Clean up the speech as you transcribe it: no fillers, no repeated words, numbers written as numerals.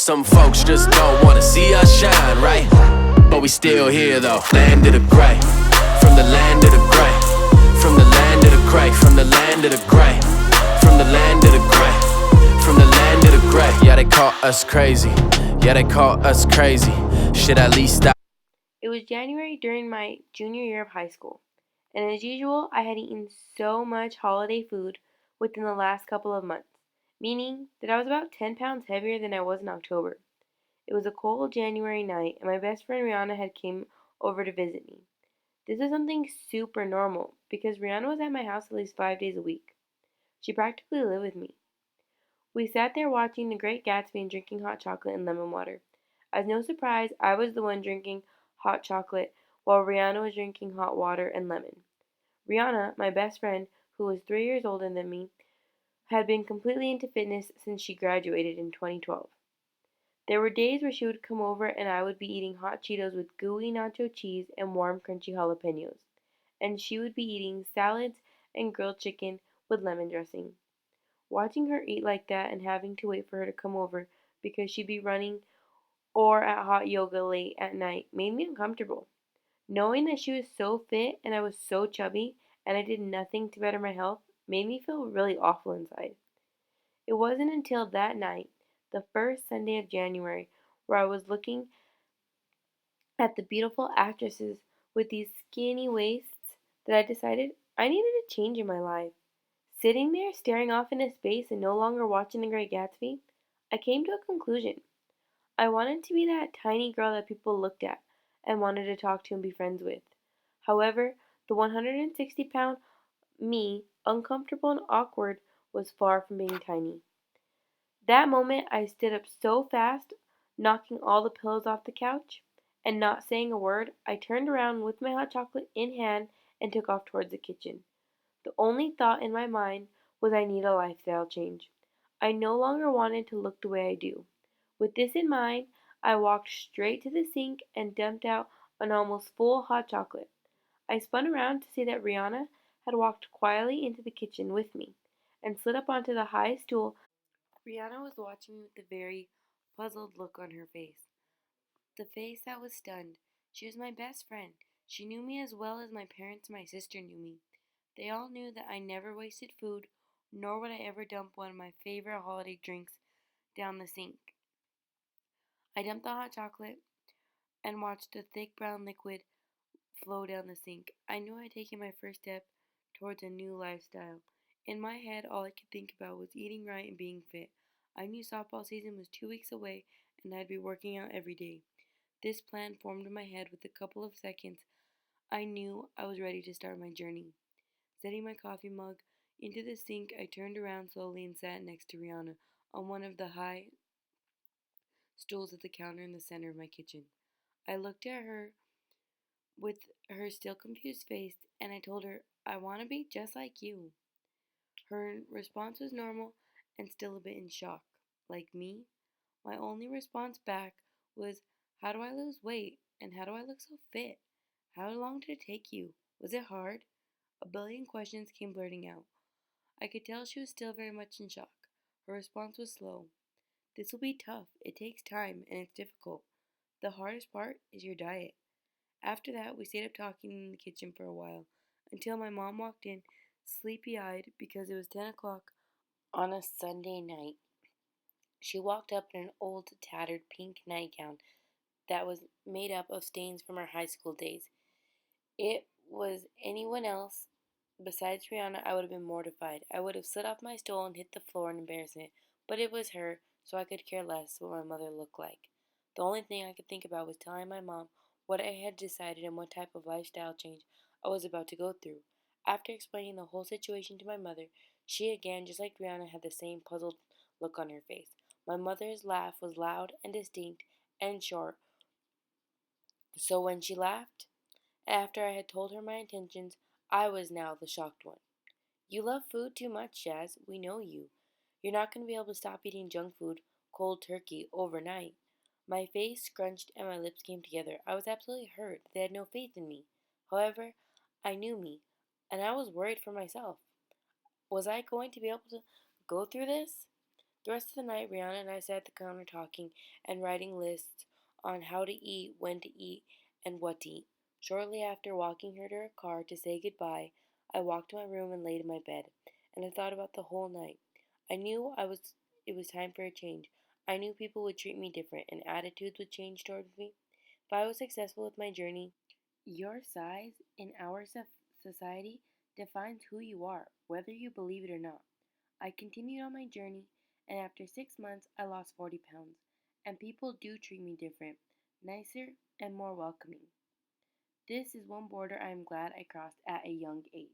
Some folks just don't wanna see us shine, right? But we still here though. Land of the gray, from the land of the gray, from the land of the gray, from the land of the gray, from the land of the gray, from the land of the gray. Yeah, they call us crazy. Yeah, they call us crazy. Should at least stop. It was January during my junior year of high school, and as usual, I had eaten so much holiday food within the last couple of months, meaning that I was about 10 pounds heavier than I was in October. It was a cold January night, and my best friend Rihanna had came over to visit me. This was something super normal because Rihanna was at my house at least 5 days a week. She practically lived with me. We sat there watching The Great Gatsby and drinking hot chocolate and lemon water. As no surprise, I was the one drinking hot chocolate while Rihanna was drinking hot water and lemon. Rihanna, my best friend, who was 3 years older than me, had been completely into fitness since she graduated in 2012. There were days where she would come over and I would be eating hot Cheetos with gooey nacho cheese and warm crunchy jalapenos, and she would be eating salads and grilled chicken with lemon dressing. Watching her eat like that and having to wait for her to come over because she'd be running or at hot yoga late at night made me uncomfortable. Knowing that she was so fit and I was so chubby and I did nothing to better my health made me feel really awful inside. It wasn't until that night, the first Sunday of January, where I was looking at the beautiful actresses with these skinny waists that I decided I needed a change in my life. Sitting there staring off into space and no longer watching The Great Gatsby, I came to a conclusion. I wanted to be that tiny girl that people looked at and wanted to talk to and be friends with. However, the 160-pound me, uncomfortable and awkward, was far from being tiny. That moment I stood up so fast, knocking all the pillows off the couch, and not saying a word, I turned around with my hot chocolate in hand and took off towards the kitchen. The only thought in my mind was I need a lifestyle change. I no longer wanted to look the way I do. With this in mind, I walked straight to the sink and dumped out an almost full hot chocolate. I spun around to see that Rihanna had walked quietly into the kitchen with me and slid up onto the high stool. Rihanna was watching me with a very puzzled look on her face. The face that was stunned. She was my best friend. She knew me as well as my parents and my sister knew me. They all knew that I never wasted food, nor would I ever dump one of my favorite holiday drinks down the sink. I dumped the hot chocolate and watched the thick brown liquid flow down the sink. I knew I'd taken my first step towards a new lifestyle. In my head, all I could think about was eating right and being fit. I knew softball season was 2 weeks away and I'd be working out every day. This plan formed in my head with a couple of seconds. I knew I was ready to start my journey. Setting my coffee mug into the sink, I turned around slowly and sat next to Rihanna on one of the high stools at the counter in the center of my kitchen. I looked at her with her still confused face and I told her, I want to be just like you. Her response was normal and still a bit in shock. Like me? My only response back was, how do I lose weight? And how do I look so fit? How long did it take you? Was it hard? A billion questions came blurting out. I could tell she was still very much in shock. Her response was slow. This will be tough. It takes time and it's difficult. The hardest part is your diet. After that, we stayed up talking in the kitchen for a while until my mom walked in, sleepy eyed because it was 10 o'clock on a Sunday night. She walked up in an old, tattered pink nightgown that was made up of stains from her high school days. It was anyone else besides Rihanna, I would have been mortified. I would have slid off my stool and hit the floor in embarrassment. But it was her, so I could care less what my mother looked like. The only thing I could think about was telling my mom what I had decided and what type of lifestyle change I was about to go through. After explaining the whole situation to my mother, she again, just like Rihanna, had the same puzzled look on her face. My mother's laugh was loud and distinct and short, so when she laughed, after I had told her my intentions, I was now the shocked one. You love food too much, Jazz. We know you. You're not going to be able to stop eating junk food, cold turkey, overnight. My face scrunched and my lips came together. I was absolutely hurt. They had no faith in me. However, I knew me, and I was worried for myself. Was I going to be able to go through this? The rest of the night, Brianna and I sat at the counter talking and writing lists on how to eat, when to eat, and what to eat. Shortly after walking her to her car to say goodbye, I walked to my room and laid in my bed, and I thought about the whole night. I knew it was time for a change. I knew people would treat me different and attitudes would change towards me. If I was successful with my journey, your size in our society defines who you are, whether you believe it or not. I continued on my journey, and after 6 months, I lost 40 pounds. And people do treat me different, nicer, and more welcoming. This is one border I am glad I crossed at a young age.